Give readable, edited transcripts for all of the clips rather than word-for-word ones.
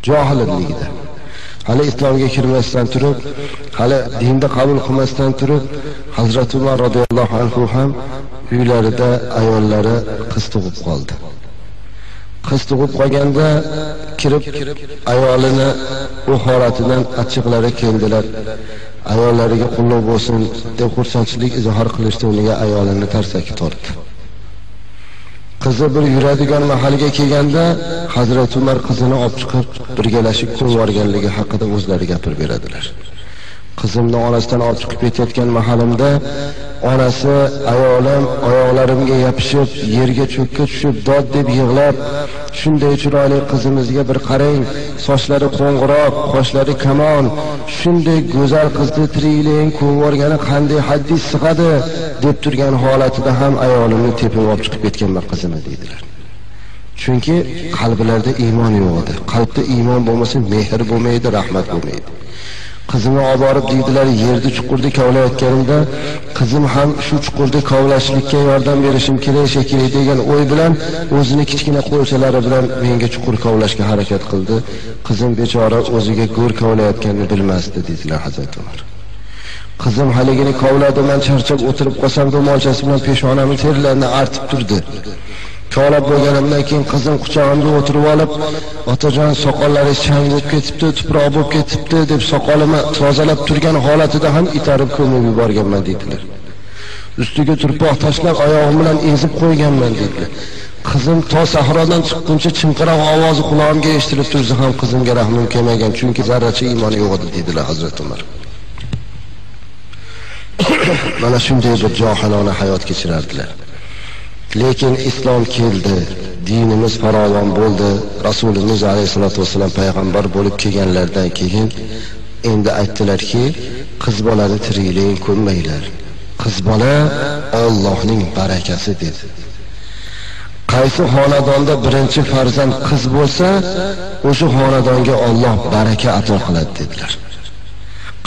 Johilligida. Hali islomga kirmasdan turib, hali dinda qabul qilmasdan turib, Hazrat Umar radhiyallohu anhu ham uylarida ayollari qiz tug'ib qoldi. Qiz tug'ib qolganda kirib ayolini u holatidan achchiqlari keldilar. Ayollariga qulluq bo'lsin deb xursandchilik izhor qilishdi, unga ayolini tarsaki tortdi. Qizi bir yuradigan mahalga kelganda Hazrat Umar qizini olib chiqib birgalashib qo'yib yuborganligi haqida o'zlari gapirib beradilar. Qizimni onasidan olib chiqib ketayotgan mahalimda onasi ayolim oyoqlarimga yopishib, yerga cho'kka tushib dod deb yig'lab, shunday chiroyli qizimizga bir qarang, sochlari qo'ng'iroq, qoshlari kamon, shunday go'zal qizni tirikligin ko'rib o'rgani qanday haddis sig'adi deb turgan holatida ham ayolimni tepib olib chiqib ketganman qizimni dedilar. Chunki qalblarida iymon yo'q edi. Qalbda iymon bo'lmasa mehr bo'lmaydi, rahmat bo'lmaydi. Qizimni olib borib deydilar, yerda chuqurda kovlayotganimda qizim ham shu chuqurda kovlashlikka yordam berishim kerak shekilli degan o'y bilan o'zini kichkina qo'lchalari bilan menga chuqur kovlashga harakat qildi. Qizim bechora o'ziga go'r kovlayotganini bilmasdi dedilar Hazrat Umar. Qizim haligini kovladi, men charchab o'tirib qolsam ro'molchasi bilan peshonamni terlarini artib turdi. Kovlab bo'lganimdan keyin qizim quchog'imga o'tirib olib, "Otajon, soqollari chang bo'lib ketibdi, tuproq bo'lib ketibdi" deb soqolimni tozalab turgan holatida ham itarib ko'mib yuborganman dedilar. Ustiga turpoq tashlab oyog'im bilan ezib qo'yganman dedilar. Qizim to sahrodan chiqquncha chinqiroq ovozi qulog'imga eshitilib tursa ham qizimga rahmim kelmagan, chunki zarracha iymon yo'q edi dedilar Hazrat Umar. Mana shunday bir johilona hayot kechirardilar. Lekin islom keldi, dinimiz farovon bo'ldi. Rasulimiz alayhisolatu vasallam payg'ambar bo'lib kelganlardan keyin endi aytdilarki, qiz bolani tirikligin ko'rmanglar. Qiz bola Allohning barakasi dedi. Qaysi xonadonda birinchi farzand qiz bo'lsa, o'sha xonadonga Alloh baraka ato qiladi dedilar.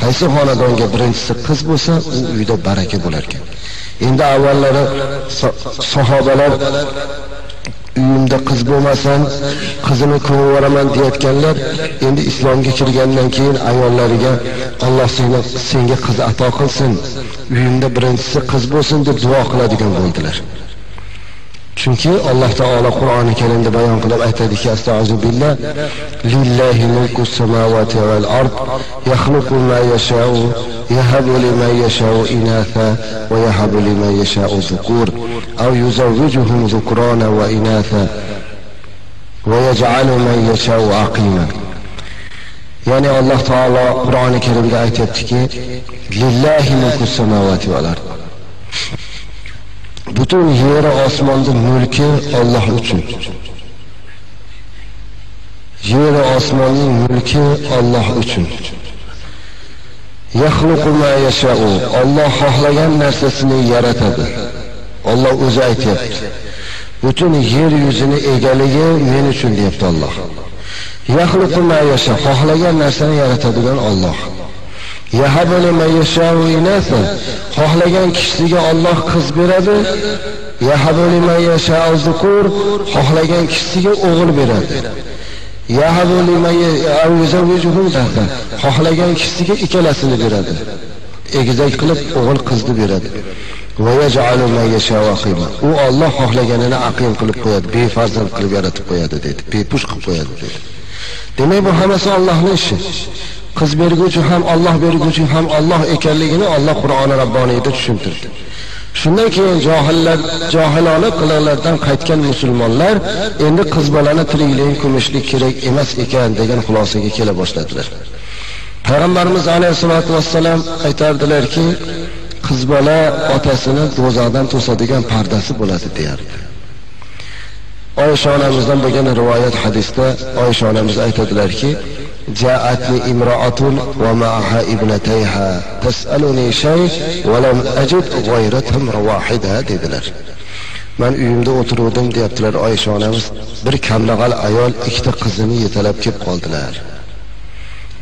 Qaysi xonadonga birinchisi qiz bo'lsa, u uyda baraka bo'lar ekan. Endi avvallari sahobalar uyimda qiz bo'lmasan, qizini ko'rib yuboraman deyotganlar, endi islomga kirgandan keyin ayollariga Alloh senga qiz ato qilsin, uyimda birinchisi qiz bo'lsin deb duo qiladigan bo'ldilar. Chunki Alloh taolo Qur'oni Karimda bayon qilib aytadiki, astag'firullah, lillahi mulkus samawati val ard, yakhluqu ma yasha'u, yahabu liman yasha'u inatha va yahabu liman yasha'u dhukur, aw yuzawwijuhum dhukrana wa inatha va yaj'alu man yasha'u aqima. Ya'ni Alloh taolo Qur'oni Karimda aytayaptiki, lillahi mulkus samawati val ard. Butun yer osmonning mulki Alloh uchun. Yer osmonning mulki Alloh uchun. Yakhluqu ma yasha'u. Alloh xohlagan narsasini yaratadi. Alloh o'zi aytayapti. Butun yer yuzini egaligi men uchun deyapti Alloh. Yakhluqu ma yasha. Xohlagan narsani yaratadigan Alloh. Yahabu liman yasha'u inatha. Xohlagan kishisiga Alloh qiz beradi. Yahabu liman yasha'u dhukur. Xohlagan kishisiga o'g'il beradi. Yahabu liman yuzawwijuhum dhahra. Xohlagan kishisiga ikkalasini beradi. Egizak qilib o'g'il qizni beradi. Va yaj'alu man yasha'u aqima. U Alloh xohlaganini aqim qilib qo'yadi, befarzand qilib yaratib qo'yadi dedi. Bepush qilib qo'yadi dedi. Demak, bu hammasi Allohning ishi. Qiz berguvchi ham Alloh, berguvchi ham Alloh ekanligini Alloh Qur'oni Rabboniyda tushuntirdi. Shundan keyin johilona qilig'lardan qaytgan musulmonlar endi qiz bolani tirikligin ko'mishlik kerak emas ekan degan xulosaga kela boshladilar. Payg'ambarimiz alayhisolatu vassalam aytardilarki, qiz bola otasini do'zaxdan to'sadigan pardasi bo'ladi deyardi. Oysha onamizdan bo'lgan rivoyat hadisda Oysha onamiz aytadilarki, جاءتني امرأة ومعها ابنتيها تسألني شيء ولم أجد غير تمر واحدة dedilar. Men uyimda o'tirdim deyaptilar Oysha onamiz. Bir kambag'al ayol ikkita qizini yetalab kelib qoldilar.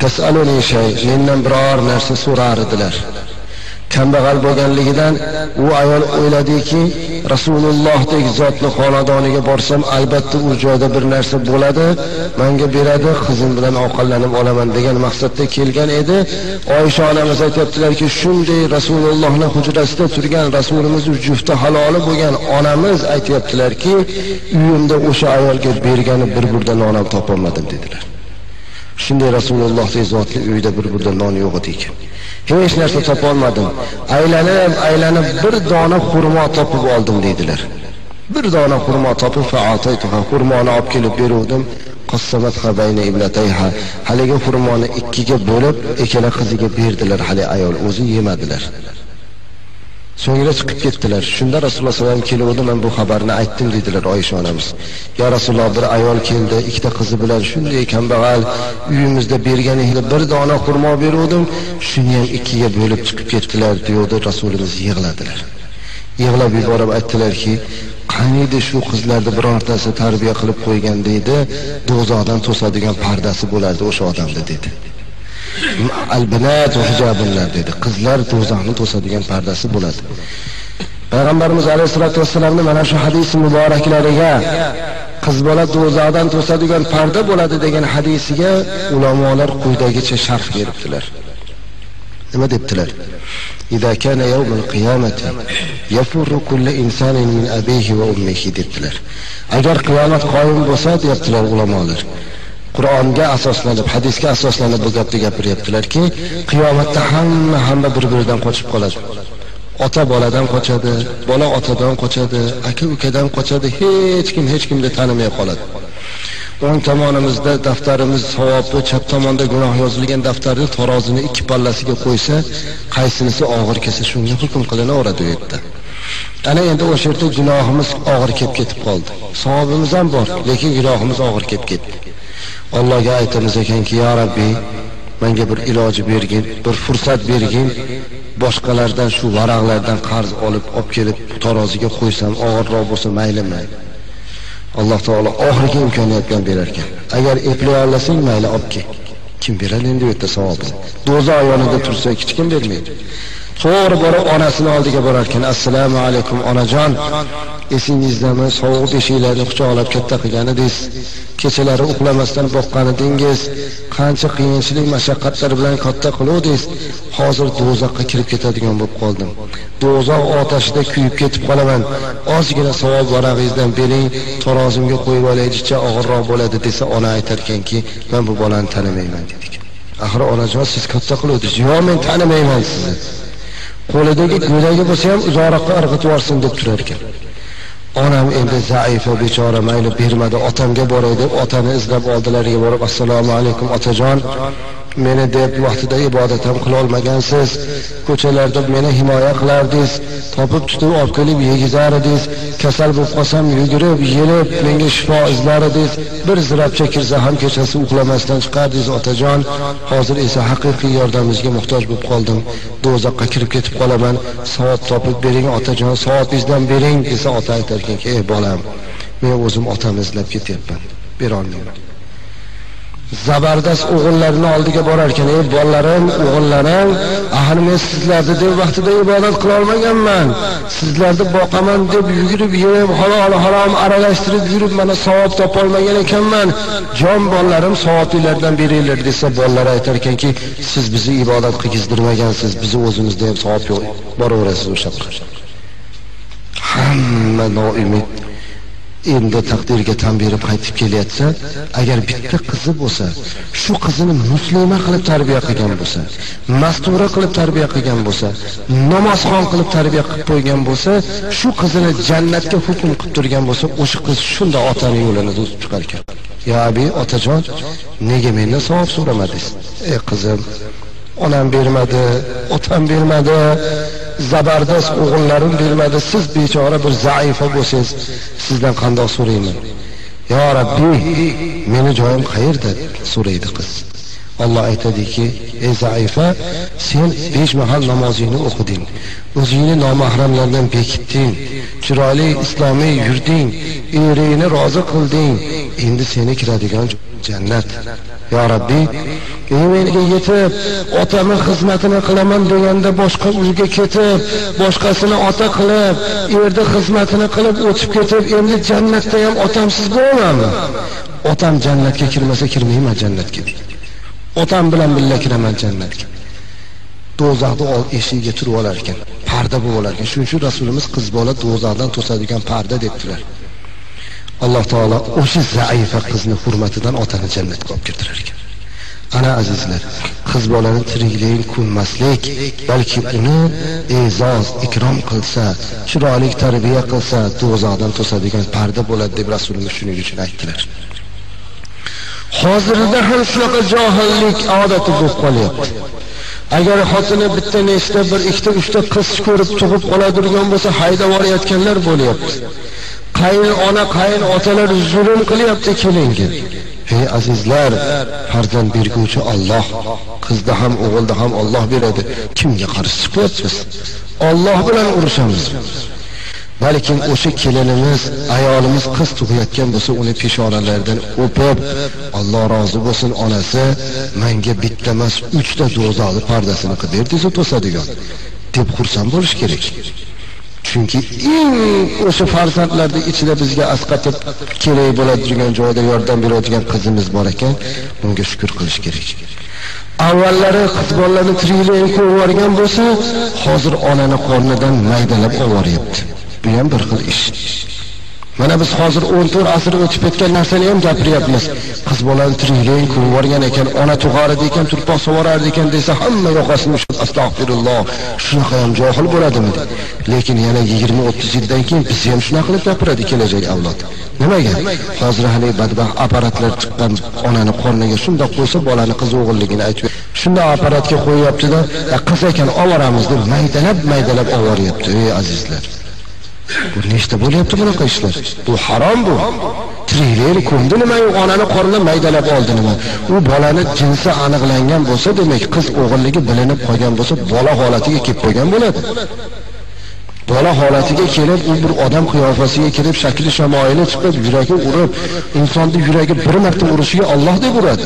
Tas'aluni shay, mendan biror narsa so'rar edilar. Kambag'al bo'lganligidan u ayol o'yladiki, Rasulullāhdek zotni xonadoniga borsam, albatta u joyda bir narsa bo'ladi, menga beradi, qizim bilan ovqatlanib olaman degan maqsadda kelgan edi. Oysha onamiz aytibdilarki, shunday Rasulullohning hujrasida turgan Rasulimiz jufti haloli bo'lgan onamiz aytibdilarki, uyimda o'sha ayolga bergani bir burda non ham topolmadim dedilar. Shunday Rasulullāhdek zotli uyida bir burda non yo'q edi ekan. Hech narsa topolmadim. Aylanib bir dona xurmo topib oldim dedilar. Bir dona xurmo topib fa'ataytuha, xurmoni olib kelib beruvdim. Qassamat habayna iblatayha. Haligi xurmoni ikkiga bo'lib, ikkala qiziga berdilar. Hali ayol o'zi yemadilar. So'ngra chiqib ketdilar. Shunda Rasululloh sollallohu alayhi vasallam keldi, men bu xabarni aytdim dedilar Oysha onamiz. Ya Rasululloh, bir ayol keldi, ikkita qizi bilan shunday kambag'al uyimizda berganingizda bir dona xurmo beruvdim, shuni ham ikkiga bo'lib chiqib ketdilar deydi. Rasulimiz yig'ladilar. Yig'lab yuborib aytdilarki, qaniydi shu qizlarni birortasi tarbiya qilib qo'ygan deydi, do'zaxdan to'sadigan pardasi bo'lardi o'sha odamda dedi. Al-banat va hijabullar dedi. Qizlar do'zaxni to'sadigan pardasi bo'ladi. Payg'ambarimiz alayhisolatu vassalamning mana shu hadis muboraklariga qiz bola do'zaxdan to'sadigan parda bo'ladi degan hadisiga ulamolar quyidagicha sharh beribdilar. Nima debdilar? İza kana yawmul qiyamati yafurru kullu insanin min abihi va ummihi debdilar. Agar qiyomat qoyim bo'lsa, deyaptilar ulamolar. Qur'onga asoslanib, hadisga asoslanib bu gapni gapiryaptilarki, qiyomatda hamma bir-biridan qochib qoladi. Ota boladan qochadi, bola otadan qochadi, aka ukadan qochadi, hech kimni tanimay qoladi. O'ng tomonimizda daftarimiz savobi, chap tomonda gunoh yozilgan daftarni tarozini ikki pallasiga qo'ysa, qaysinisi og'ir kelsa shunga hukm qilinaveradi u yerda. Ana endi o'sha yerda gunohimiz og'ir kelib ketib qoldi. Savobimiz ham bor, lekin gunohimiz og'ir kelib ketdi. Allohga aytamiz ekanki, ya Rabbi, menga bir iloji bergin, bir fursat bergin. Boshqalardan shu varaqlardan qarz olib kelib taroziga qo'ysam, og'irroq bo'lsa maylimi? Alloh taolo oxirgi imkoniyatdan berar ekan. Agar eplay olasang, mayli olib kel. Kim beradi endi bu yerda savobni? Do'zax yonida tursa hech kim bermaydi. To'g'ri borib onasini oldiga borar ekan, assalomu alaykum onajon, esingizdami, sovuq beshiklarni quchoqlab katta qilgan edingiz, kechalari uxlamasdan boqqan edingiz, qancha qiyinchilik mashaqqatlar bilan katta qiluvdingiz, hozir do'zaxga kirib ketadigan bo'lib qoldim. Do'zax otashida kuyib ketib qolaman. Ozgina savob varag'ingizdan bering, tarozimga qo'yib olaylikcha og'irroq bo'ladi desa, ona aytar ekanki, men bu bolani tanimayman dedik. Axir onajon, siz katta qiluvdingiz. Yo'q, men tanimayman sizni. Qo'lidagi go'dagi bo'lsa ham uzoqroqqa irg'itib yuborsin deb turar ekan. Onam endi zaifa bechora, mayli bermadi, otamga boray deb otani izlab oldilariga borib, assalomu alaykum otajon, meni deb vaqtida ibodat ham qila olmagansiz, ko'chalarda meni himoya qilardingiz, topib tutib olib kelib yegizar edingiz, kasal bo'lib qolsam yugurib, yelib menga shifo izlar edingiz, bir zirabcha kirsa ham kechasi uxlamasdan chiqardingiz otajon, hozir esa haqiqiy yordamingizga muhtoj bo'lib qoldim, do'zaxga kirib ketib qolaman, savob topib bering otajon, savobingizdan bering desa, ota aytar ekanki, ey bolam, men o'zim otamni izlab ketyapman, bera olmayman. Zabardast o'g'illarini oldiga borar ekan, ey bolalarim, o'g'illarim, axir men sizlarni deb vaqtida ibodat qila olmaganman. Sizlarni boqaman deb yugurib, yeb, halol harom aralashtirib yurib, mana savob topa olmagan ekanman. Jon bolalarim, savoblardan beringlar desa, bolalar aytar ekanki, siz bizni ibodat qilgizdirmagansiz, bizni o'zimizda ham savob yo'q. Boraverasiz o'sha yoqqa. Hamma noumid endi taqdirga tan berib qaytib kelyapsa, agar bitta qizi bo'lsa, shu qizini musulmon qilib tarbiya qilgan bo'lsa, mastura qilib tarbiya qilgan bo'lsa, namozxon qilib tarbiya qilib qo'ygan bo'lsa, shu qizini jannatga hukm qilib turgan bo'lsa, o'sha qiz shunda otaning yo'lini to'sib chiqar ekan. Ya abi, otajon, nega mendan savob so'ramadingiz? Ey qizim, onam bermadi, otam bermadi, zabardast o'g'illarim bermadi, siz bechora bir zaifa bo'lsangiz, sizdan qandoq so'rayman? Ya Rabbi, meni joyim qayerda? So'raydi qiz. Alloh aytadiki, ey zaifa, sen 5 mahal namozingni o'qiding, o'zingni nomahramlardan bekitding, chiroyli islomiy yurding, eringni rozi qilding, endi seni kiradigan jannat. Ya Rabbi, menga yetib, otamning xizmatini qilaman deganda boshqa uyga ketib, boshqasini ota qilib, yerda xizmatini qilib o'tib ketib, endi jannatda ham otamsiz bo'lamanmi? Otam jannatga kirmasa kirmayman jannatga. Otam bilan birga kiraman jannatga. Do'zaxda eshigiga turib olar ekan, parda bo'lib olar ekan. Shuning uchun Rasulimiz qiz bola do'zaxdan to'sadigan parda debdilar. Alloh taolo o'sha zaifa qizni hurmatidan otani jannatga olib kirdirar ekan. Ana azizlar, qiz bolani tirikligini ko'nmaslik, balki uni e'zoz, ikrom qilsa, chiroyli tarbiya qilsa, do'zaxdan to'sadigan parda bo'ladi deb Rasulimiz shuning uchun aytdilar. Hozirda ham shunaqa johillik odati bo'lib qolyapti. Agar xotini bitta nechta bir ikkita uchta qiz ko'rib tug'ib qoladigan bo'lsa, haydab borayotganlar bo'lyapti. Qaynona, qaynotalar zulm qilyapti kelinga. Ey azizlar, farzand berguvchi Alloh, qizda ham o'g'ilda ham Alloh beradi. Kimga qarshi chiqyapsiz? Alloh bilan urushamiz. Balkim o'sha kelinimiz, ayolimiz qiz tug'ayotgan bo'lsa, uni peshonalaridan o'pib, Alloh rozi bo'lsin onasi, menga bitta emas 3 ta do'zaxni pardasini qilib berdi-yu to'sadigan deb xursand bo'lish kerak. Chunki eng o'sha farzandlarning ichida bizga asqatib kerak bo'ladigan joyda yordam beradigan qizimiz bor ekan, bunga shukr qilish kerak. Avvallari qiz bolalarni tirikligini ko'rib bo'lsa, hozir onani qornidan maydalab ovoryapti. Bu ham bir xil ish. Mana biz hozir 14 asr o'tib ketgan narsani ham gapiryapmiz. Qiz bolani tirikligini ko'rib ekan, ona tug'ardi ekan, turpoq sovarardi ekan desa, hamma yoqasini ushlab astag'firulloh, shunaqa ham johil bo'ladimi? Lekin yana 20-30 yildan keyin biz ham shunaqa qilib gapiradi kelajak avlod. Nimaga? Hozir hali badbaxt apparatlar chiqqan, onani qorniga shunday qo'ysa, bolani qiz o'g'illigini aytib, shunday apparatga qo'yapti-da, qiz ekan ovoramiz deb maydalab ovoryapti. Ey azizlar, bu nechta bo'lyapti bunaqa ishlar? Bu harom bu. Tirikligini ko'mdi nima, onani qornidan maydalab oldi nima? U bolani jinsi aniqlangan bo'lsa, demak qiz o'g'illigi bilinib qolgan bo'lsa, bola holatiga kelib qo'ygan bo'ladi. Bola holatiga kelib, u bir odam qiyofasiga kirib, shakli shamoyili chiqib, yuragi urib, insonning yuragi bir marta urishiga Alloh deb uradi.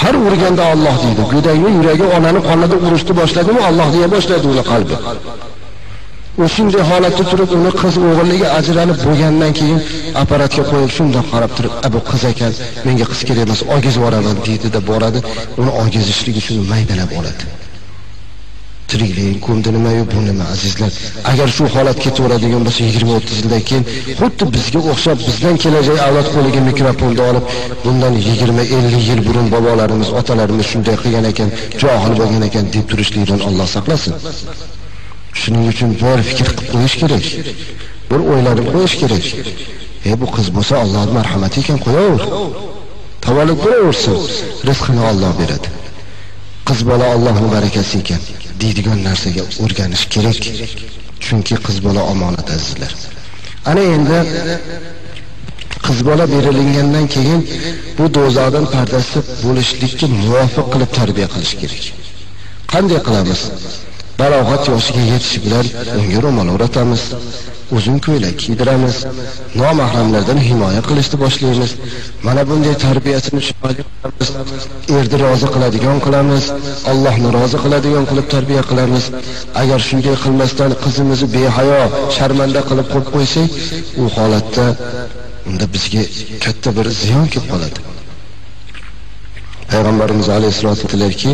Har urganda Alloh deydi. Go'dayning yuragi onani qornida urishni boshladimi, Alloh deya boshladi uni qalbi. O'shunday holatda turib, uni qiz o'g'illigi ajralib bo'lgandan keyin apparatga qo'yib shunday qarab turib, "Bu qiz ekan, menga qiz kerak emas, ogiz boraman" deydi-da boradi, uni ogizishlik uchun maydalab oladi. Tirikligini ko'mdi nima-yu bu nima azizlar? Agar shu holat ketaveradigan bo'lsa 20-30 yildan keyin xuddi bizga o'xshab bizdan kelajak avlod qo'liga mikrofonni olib, bundan 20-50 yil burun bobolarimiz, otalarimiz shunday qilgan ekan, johil bo'lgan ekan deb turishlikdan Alloh saqlasin. Shuning uchun bir fikr qilib qo'yish kerak. Bir o'ylanib qo'yish kerak. Bu qiz bo'lsa Allohning marhamati ekan, qo'yaver. Tavallud bo'laversin. Rizqini Alloh beradi. Qiz bola Allohning barakasi ekan deydigan narsaga o'rganish kerak. Chunki qiz bola omonat azizlar. Ana endi qiz bola berilingandan keyin bu do'zaxdan pardasi bo'lishlikka muvofiq qilib tarbiya qilish kerak. Qanday qilamiz? Balog'at yoshiga yetishi bilan unga ro'mol o'ratamiz, uzun ko'ylak kiydiramiz, nomahramlardan himoya qilishni boshlaymiz. Mana bunday tarbiyasini chiqarib qilamiz, erni rozi qiladigan qilamiz, Allohni rozi qiladigan qilib tarbiya qilamiz. Agar shunday qilmasdan qizimizni behayo, sharmanda qilib qo'yib qo'ysak, u holatda unda bizga katta bir ziyon kelib qoladi. Payg'ambarimiz alayhisolatu vasallamki,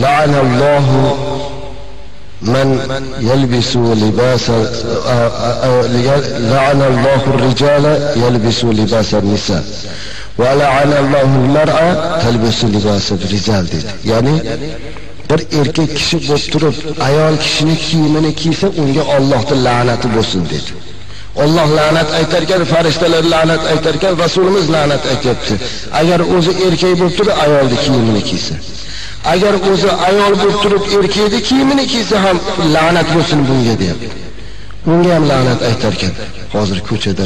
لعن الله من يلبس لباس لعن الله الرجال يلبس لباس النساء ولعن الله المرأة تلبس لباس الرجال dedi. Yani bir erkek kishi bo'lib turib, ayol kishining kiyimini kiysa, unga Allohning la'nati bo'lsin dedi. Alloh la'nat aytarkan, farishtalar la'nat aytarkan, Rasulimiz la'nat aytibdi. Agar o'zi erkak bo'lib turib, ayolning kiyimini kiysa, agar o'zi ayol bo'lib turib erkakning kiyimini kiysa ham la'nat bo'lsin bunga deyapti. Bunga ham la'nat aytarkan. Hozir ko'chada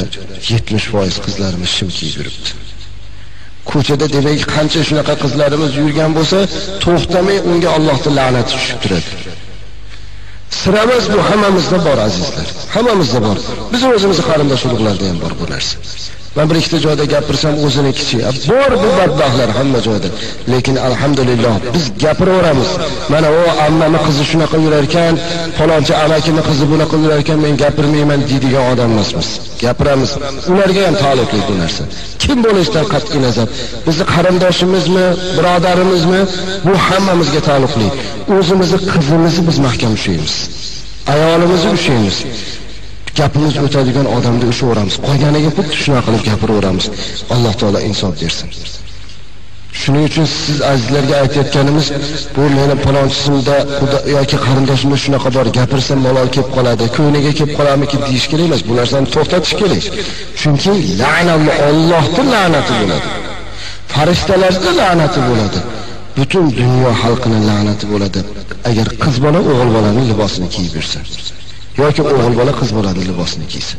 70% qizlarimiz shim kiyib yuribdi. Ko'chada demak qancha shunaqa qizlarimiz yurgan bo'lsa, to'xtamay unga Allohning la'nati tushib turadi. Siramiz bu hammamizda bor azizlar. Hammamizda bor. Biz o'zimizning qarindosh urug'larda ham bor bu narsa. Ben bir ikkita joyda gapirsam o'zini kichik. Bor bu badbaxtlar hamma joyda. Lekin alhamdulillah biz gapiraveramiz. Mana o ammami qizi shunaqa yurar ekan, falonchi amakini qizi bunaqa yurar ekan, men gapirmayman deydigan odam emasmiz. Gapiramiz. Ularga ham taalluqli bu narsa. Kim bo'lishidan qat'iy nazar, bizni qarindoshimizmi, birodarimizmi, bu hammamizga taalluqli. O'zimizning qizimizni biz mahkam ushlaymiz. Ayolimizni ushlaymiz. Gapimiz o'tadigan odamni ushaveramiz. Qolganiga xuddi shunaqa qilib gapiraveramiz. Alloh taolo insof bersin. Shuning uchun siz azizlarga aytayotganimiz, bu meni palonchisimda yoki qarindoshimda shunaqa bor, gapirsam malol kelib qoladi, ko'niga kelib qolamiki deyish kerak emas. Bu narsani to'xtatish kerak. Chunki la'nalloh, Allohning la'nati bo'ladi. Farishtalarning la'nati bo'ladi. Butun dunyo xalqining la'nati bo'ladi. Agar qiz bola o'g'il bolaning libosini kiyib yursa. Yoki o'g'il bola qiz bolaning libosini kiysa.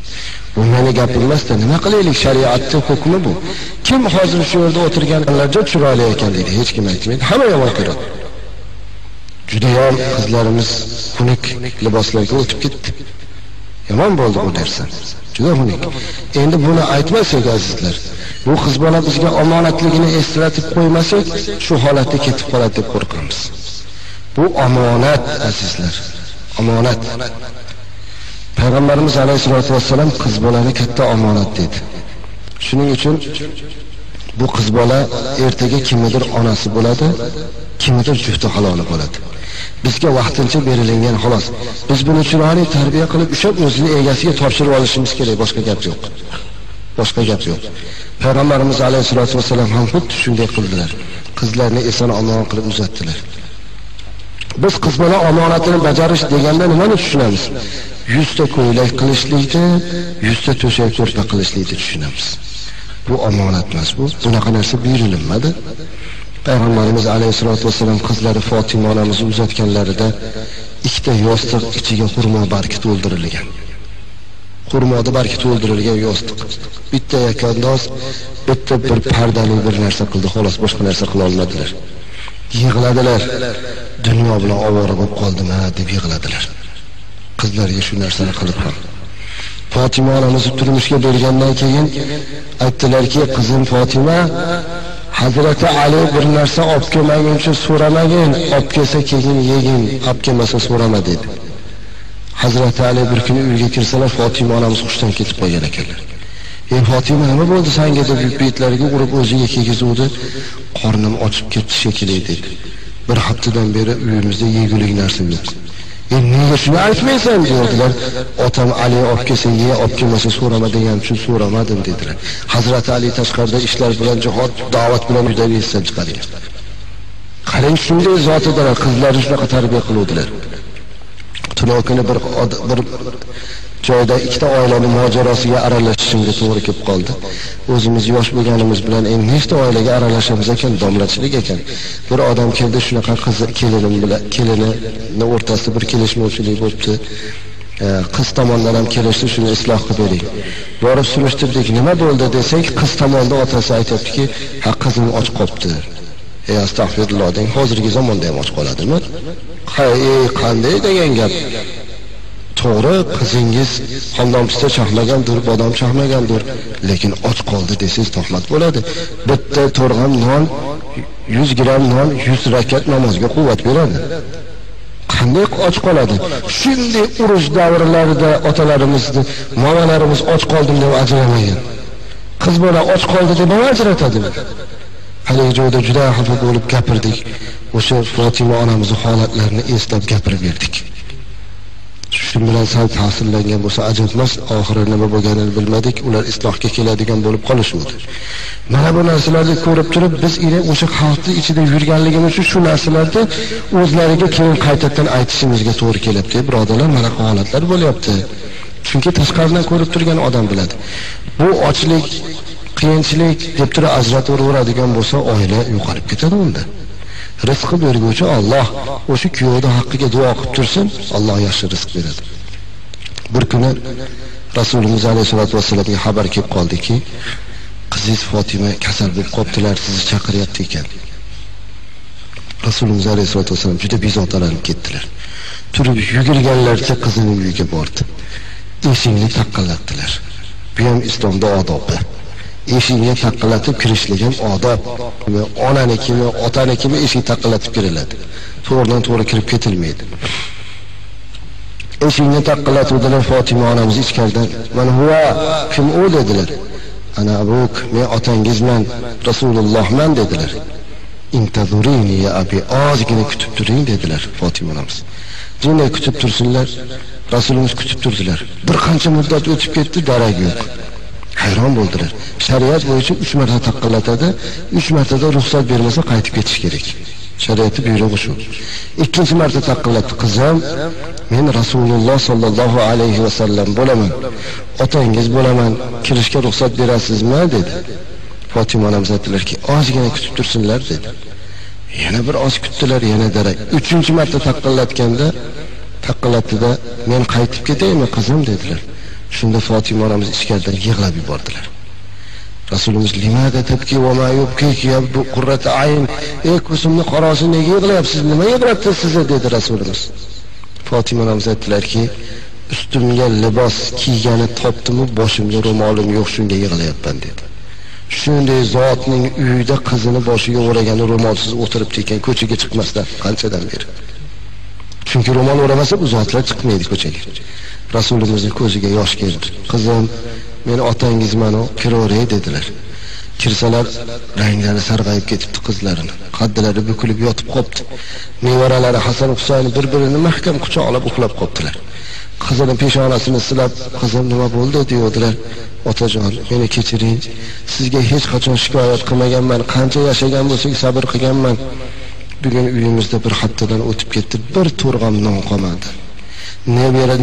Bu meni gapirmasdan nima qilaylik? Shariatning hukmi bu. Kim hozir shu yerda o'tirganlarga chiroyli ekan deydi, hech kim aytmaydi. Hamma yomon ko'radi. Juda ham qizlarimiz xunuk liboslarga o'tib ketdi. Yomon bo'ldi bu narsa. Juda xunuk. Endi buni aytmasak azizlar, bu qiz bola bizga omonatligini eslatib qo'ymasak, shu holatga ketib qoladi deb qo'rqamiz. Bu omonat azizlar. Omonat. Payg'ambarimiz alayhisolatu vassalam qiz bolani katta omonat dedi. Shuning uchun bu qiz bola ertaga kimnidir onasi bo'ladi, kimnidir jufti haloli bo'ladi. Bizga vaqtincha berilgan xolos. Biz buni chiroyli tarbiya qilib ushab o'zini egasiga topshirib olishimiz kerak, boshqa gap yo'q. Boshqa gap yo'q. Payg'ambarimiz alayhisolatu vassalam ham xuddi shunday qildilar. Qizlarni eson-omon qilib uzatdilar. Biz qiz bola omonatini bajarish deganda nimani tushunamiz? 100 ta ko'ylak qilishlikni, 100 ta to'shak ko'rpa qilishlikni tushunamiz. Bu omonat emas bu. Bunaqa narsa buyurilmadi. Payg'ambarimiz alayhisolatu vassalam qizlari Fatima onamizni uzatganlarida ikkita yostiq ichiga xurmo bargi to'ldirilgan. Xurmoda bargi to'ldirilgan yostiq. Bitta yakandoz, bitta bir pardali bir narsa qildi, xolos boshqa narsa qila olmadilar. Yig'ladilar. Dunyo bilan ovora bo'lib qoldimi deb yig'ladilar. Qizlarga shu narsani qilib ham. Fatima onamizni turmushga bergandan keyin aytdilarki, qizim Fatima, Hazrati Ali bir narsa olib kelmaguncha so'ramagin, olib kelsa keyin yegin, olib kelmasa so'rama dedi. Hazrati Ali bir kuni uyga kirsalar, Fatima onamiz xushdan ketib qolgan ekanlar. "Ey Fatima, nima bo'ldi senga?" deb betlariga urib o'ziga kiygizuvdi. "Qornim ochib ketdi shekilli" dedi. "Bir haftadan beri uyimizda yegulik narsa yo'q." "Nega shuni aytmaysan?" dedilar. "Otam Ali olib kelsa ye, olib kelmasa so'rama degan uchun so'ramadim" dedilar. Hazrati Ali tashqarida ishlar bilan jihod, da'vat bilan uydan yetsa chiqadilar. Qarang, shunday zotidalar, qizlarni shunaqa tarbiya qiluvdilar. Tunokini bir joyda ikkita oilaning mojarosiga aralashishimga to'g'ri kelib qoldi. O'zimiz yosh bo'lganimiz bilan eng nechta oilaga aralashamiz ekan, domlachilik ekan. Bir odam keldi, shunaqa qizi kelinim bilan kelinining o'rtasida bir kelishmovchilik bo'libdi. Qiz tomondan ham kelishdi, shuni isloh qilib bering. Borib surishtirdik, nima bo'ldi desak, qiz tomonda otasi aytibdiki, "Ha, qizim och qolibdi." Ey astag'firulloh deng, hozirgi zamonda ham och qoladimi? Qanday degan gap? To'g'ri, qizingiz xomdon pista chaqmagandir, bodom chaqmagandir, lekin och qoldi desangiz tuhmat bo'ladi. Bitta to'rg'am non, 100 gram non 100 rakat namozga quvvat beradi. Qanday och qoladi? Shunday urush davrlarida otalarimizni, movalarimiz och qoldim deb ajramagan. Qiz bola och qoldi deb ajratadi. Hali joyda juda xafa bo'lib gapirdik. O'sha Fatima onamizning holatlarini eslab gapirib berdik. Shu bilan sal ta'sirlangan bo'lsa ajab emas, oxiri nima bo'lganini bilmadik, ular islohga keladigan bo'lib qolishdi. Mana bu narsalarni ko'rib turib, biz o'sha xalqning ichida yurganligimiz uchun shu narsalarni o'zlariga keyin qaytadan aytishimizga to'g'ri kelyapti. Birodarlar, mana holatlar bo'lyapti. Chunki tashqaridan ko'rib turgan odam biladi. Bu ochlik, qiyinchilik deb turib ajrataveradigan bo'lsa, oila yo'qolib ketadi unda. Rizqi berguvchi Alloh. O'sha kuyovning haqqiga duo qilib tursin, Alloh yaxshi rizq beradi. Bir kuni Rasululloh alayhisolatu vasallamga xabar kelib qoldiki, qizingiz Fatima kasal bo'lib qoptilar, sizni chaqiryapti ekan. Rasululloh alayhisolatu vasallam juda bezovtalanib ketdilar. turib yugurganlarcha qizining uyiga bordi. Eshikni taqillatdilar. Bu ham islomda odobi. Eshikni taqillatib kirishlik ham odob. Onanikimi, otanikimi eshik taqillatib kiriladi. To'g'ridan to'g'ri kirib ketilmaydi. Eshikni taqillatuvdilar. Fatima onamiz ichkaridan "Man huwa?" "Kim u?" dedilar. "Ana abuk, men otangizman, Rasulullohman" dedilar. "Intazurini ya abi, ozgina kutib turing" dedilar Fatima onamiz. Jinday kutib tursinlar. Rasulimiz kutib turdilar. Bir qancha muddat o'tib ketdi, darak yo'q. Hayron bo'ldilar. Shariat bo'yicha 3 marta taqillatadi, 3 martada ruxsat bermasa qaytib ketish kerak. Shariatning buyrug'i shu. Ikkinchi marta taqillatdi. "Qizim, men Rasululloh sollallohu alayhi va sallam bo'laman. Otangiz bo'laman. Kirishga ruxsat berasizmi?" dedi. Fatima onamiz aytdilarki, "Ozgina kutib tursinlar" dedi. Yana bir oz kutdilar, yana darak. 3-chi marta taqillatdi-da, "Men qaytib ketaymi qizim" dedilar. Shunda Fatima onamiz ichkaridan yig'lab yubordilar. Rasulimiz "Limada tabki va ma yubkiki ya bu qurrat ayn?" "Ey ko'zimni qorasi, nega yig'layapsiz? Nima yig'latdi sizni?" dedi Rasulimiz. Fatima onamiz aytdilarki, "Ustimga libos kiygani topdim-u, boshimga ro'molim yo'q, shunga yig'layapman" dedi. Shunday zotning uyida qizini boshiga o'ragani ro'molsiz o'tiribdi ekan, ko'chaga chiqmasdan qanchadan beri. Chunki ro'mol o'ramasa bu zotlar chiqmaydi ko'chaga. Rasulimizning ko'ziga yosh keldi. "Qizim, men otangizman, kiraveray" dedilar. Kirsalar ranglari sarg'ayib ketibdi qizlarini. Qaddlari bukilib yotib qopti. Nevaralari Hasan Husayn bir-birini mahkam quchoqlab uxlab qoptilar. Qizining peshonasini silab, "Qizim, nima bo'ldi?" deydilar. "Otajon, meni kechiring. Sizga hech qachon shikoyat qilmaganman. Qancha yashagan bo'lsak sabr qilganman. Bugun uyimizda bir haftadan o'tib ketdi, bir to'rg'am non qolmadi.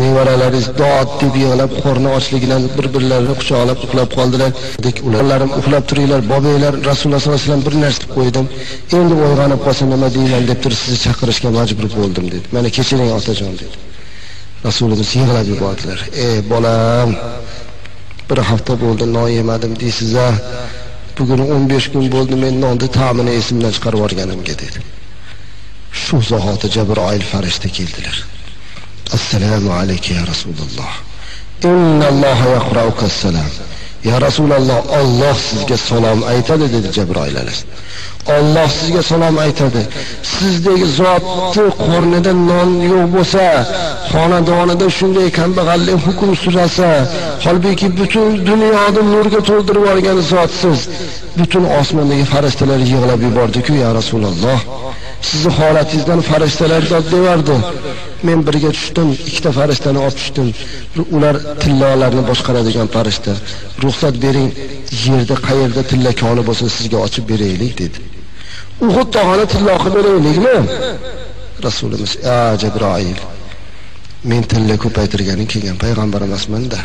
Nevaralaringiz dod deb yig'lab, qorni ochligidan bir-birlarini quchoqlab uxlab qoldilar. Ularlarim uxlab turinglar, bobeylar Rasululloh sollallohu alayhi vasallam bir narsa deb qo'ydim. Endi uyg'onib qolsa nima deyman deb turib sizni chaqirishga majbur bo'ldim" dedi. "Meni kechiring otajon" dedi. Rasulimiz yig'lab yubordilar. "Ey bolam, bir hafta bo'ldi non yemadim deysiz-a. Bugun 15 kun bo'ldi men nonni ta'mini esimdan chiqarib yuborganimga" dedi. Shu zahoti Jabroil farishta keldilar. "Assalomu alayka ya Rasululloh. Innalloha yaqra'uka assalam." "Ya Rasululloh, Alloh sizga salom aytadi" dedi Jabroil alayhisalom. "Alloh sizga salom aytadi. Sizdagi zotni qornida non yo'q bo'lsa, xonadonida shunday kambag'allik hukm surasa, holbuki butun dunyoni nurga to'ldirib olgan zotsiz, butun osmondagi farishtalar yig'lab yubordi-ku ya Rasululloh. Sizni holatingizdan farishtalar dod devardi. Men birga tushdim, ikkita farishtani olib tushdim. Ular tillolarni boshqaradigan farishta. Ruxsat bering, yerda qayerda tilla koni bo'lsa sizga ochib beraylik" dedi. Uhud tog'ini tillo qilib beraylikmi? Rasulimiz: Jabroil, men tilla ko'paytirganing kelgan payg'ambar emasman-da.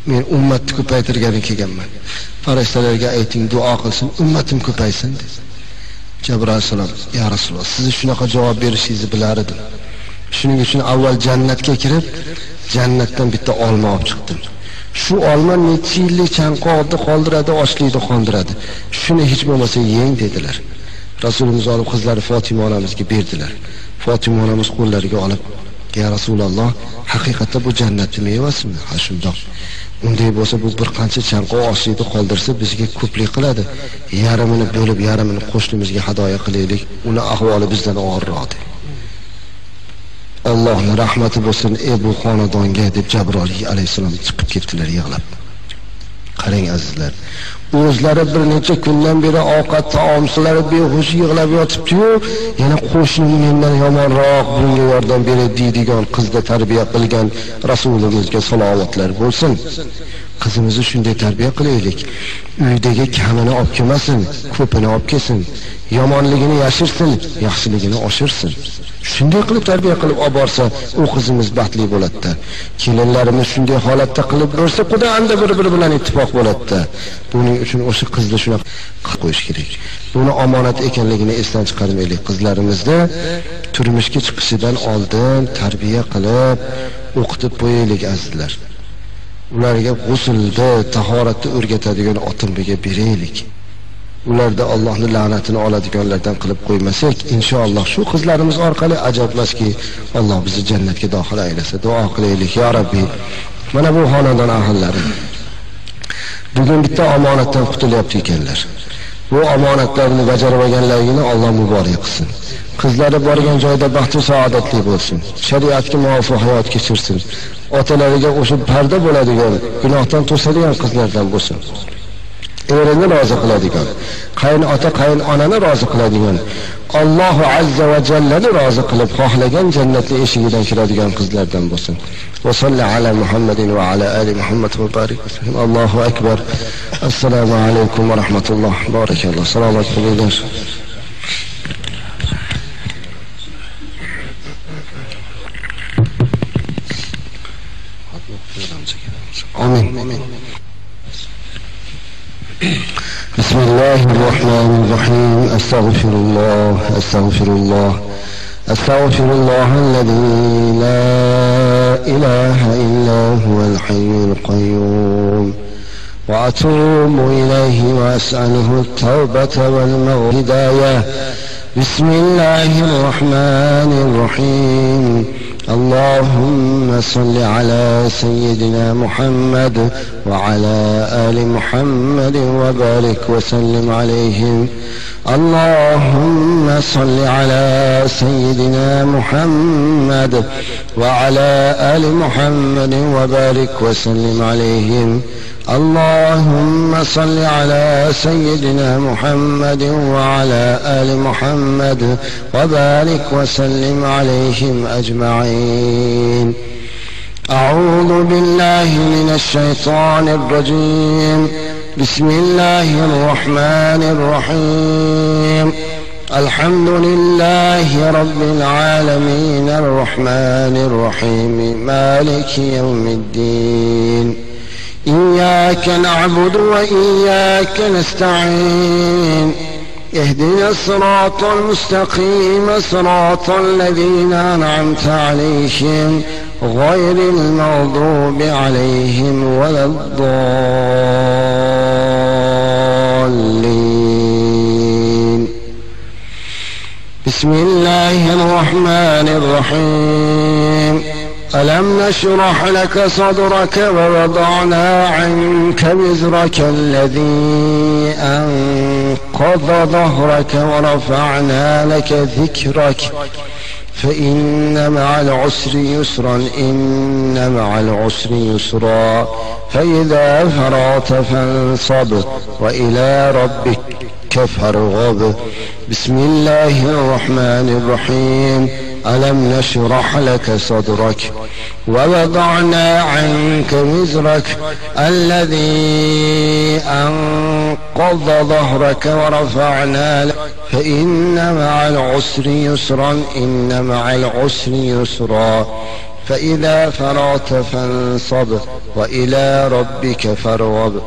Men ummatni ko'paytirganing kelganman. Farishtalarga ayting, duo qilsin, ummatim ko'paysin" dedi. Jabroil alayhisalom: "Ya Rasululloh, sizni shunaqa javob berishingizni bilar edim. Shuning uchun avval jannatga kirib, jannatdan bitta olma olib chiqdim. Shu olma necha yillik chanqoqni qoldiradi, ochlikni qondiradi. Shuni hech bo'lmasa yeng" dedilar. Rasulimiz olib qizlari Fatima onamizga berdilar. Fatima onamiz qo'llariga olib: "Ya Rasululloh, haqiqatda bu jannatning mevasimi?" "Ha, shundoq. Unday bo'lsa bu bir qancha chanqoq ochlikni qoldirsa bizga ko'plik qiladi. Yarmini bo'lib, yarmini qo'shnimizga hadoya qilaylik. Uni ahvoli bizdan og'irroq" dedi. "Allohning rahmati bo'lsin ey bu xonadonga" deb Jabroil alayhisalom chiqib ketdilar yig'lab. Qarang azizlar, o'zlari bir necha kundan beri ovqat taomlari behush yig'lab yotibdi-yu, yana qo'shnim mendan yomonroq bunga yordam beradi deydigan qizni tarbiya qilgan Rasulimizga salovatlar bo'lsin. Qizimizni shunday tarbiya qilaylik. Uydagi kamini olib kelmasin, ko'pini olib kelsin. Yomonligini yashirsin, yaxshiligini oshirsin. Shunday qilib tarbiya qilib olib borsa, u qizimiz baxtli bo'ladi. Kelinlarimiz shunday holatda qilib bo'lsa, Xudo anda bir-biri bilan ittifoq bo'ladi. Buning uchun o'sha qizni shunaqa qilib qo'yish kerak. Buni omonat ekanligini esdan chiqarmaylik. Qizlarimizni turmushga chiqishidan oldin tarbiya qilib, o'qitib qo'yaylik azizlar. Ularga g'uslni, tahoratni o'rgatadigan otimbiga beraylik. ularda Allohning la'natini oladiganlardan qilib qo'ymasak, inshaalloh shu qizlarimiz orqali ajablashki, Alloh bizni jannatga daxil aylasa. Duo qilaylik, ya Rabbi. Mana bu xonadon ahllari bugun bitta omonatdan qutulyapti ekanlar. Bu omonatlarni bajarmaganlarga Alloh muborak qilsin. Qizlari borgan joyda baxt va saodatli bo'lsin. Shariatga muvofiq hayot kechirsin. Otalariga o'sha parda bo'ladigan, gunohdan to'sadigan qizlardan bo'lsin. Erini rozi qiladigan, qaynota qaynonani rozi qiladigan, Allohu azza va jallani rozi qilib xohlagan jannatli eshigidan kiradigan qizlardan bo'lsin. Va sallallohu ala Muhammadin va ala ali Muhammad va barik. Allohu akbar. Assalomu alaykum va rahmatulloh. Barakalloh. Salomat bo'linglar. Amin. بسم الله الرحمن الرحيم. أستغفر الله أستغفر الله أستغفر الله الذي لا إله إلا هو الحي القيوم وأتوب إليه وأسأله التوبة والهداية. بسم الله الرحمن الرحيم. اللهم صل على سيدنا محمد وعلى آل محمد وبارك وسلم عليهم. اللهم صل على سيدنا محمد وعلى آل محمد وبارك وسلم عليهم. اللهم صل على سيدنا محمد وعلى آل محمد وبارك وسلم عليهم أجمعين. أعوذ بالله من الشيطان الرجيم. بسم الله الرحمن الرحيم. الحمد لله رب العالمين الرحمن الرحيم مالك يوم الدين. إياك نعبد وإياك نستعين. اهدنا الصراط المستقيم صراط الذين أنعمت عليهم غير المغضوب عليهم ولا الضالين. بسم الله الرحمن الرحيم. ألم نشرح لك صدرك ووضعنا عنك وزرك الذي أنقض ظهرك ورفعنا لك ذكرك فإن مع العسر يسرا إن مع العسر يسرا فإذا فرغت فانصب وإلى ربك فارغب. بسم الله الرحمن الرحيم. ألم نشرح لك صدرك ووضعنا عنك وزرك الذي أنقض ظهرك ورفعنا لك فإن مع العسر يسرا إن مع العسر يسرا فإذا فرغت فانصب وإلى ربك فارغب.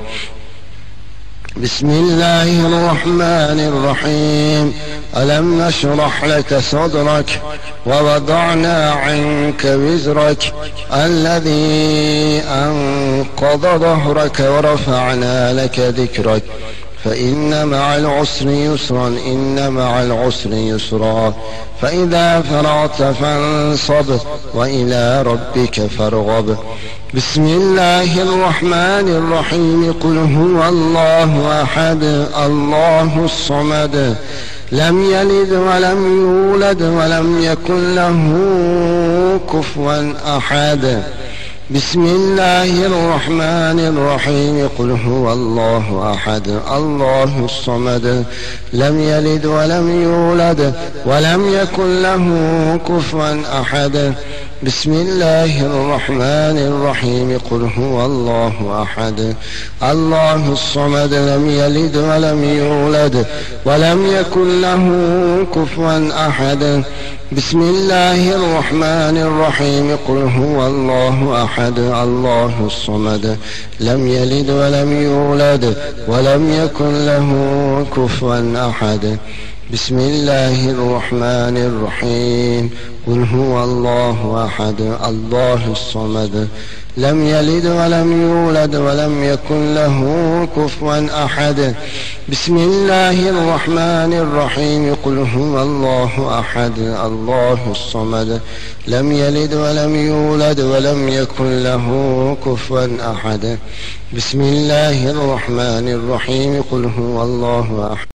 بسم الله الرحمن الرحيم. ألم نشرح لك صدرك ووضعنا عنك وزرك الذي أنقض ظهرك ورفعنا لك ذكرك فإن مع العسر يسرا إن مع العسر يسرا فإذا فرغت فانصب وإلى ربك فارغب. بسم الله الرحمن الرحيم. قل هو الله أحد الله الصمد لم يلد ولم يولد ولم يكن له كفوا أحد. بسم الله الرحمن الرحيم. قل هو الله أحد الله الصمد لم يلد ولم يولد ولم يكن له كفوا أحد. بسم الله الرحمن الرحيم. قل هو الله أحد الله الصمد لم يلد ولم يولد ولم يكن له كفوا أحد. بسم الله الرحمن الرحيم. قل هو الله أحد الله الصمد لم يلد ولم يولد ولم يكن له كفوا أحد. بسم الله الرحمن الرحيم. قل هو الله أحد الله الصمد لم يلد ولم يولد ولم يكن له كفوا أحد. بسم الله الرحمن الرحيم قل هو الله أحد الله الصمد لم يلد ولم يولد ولم يكن له كفوا أحد بسم الله الرحمن الرحيم قل هو الله أحد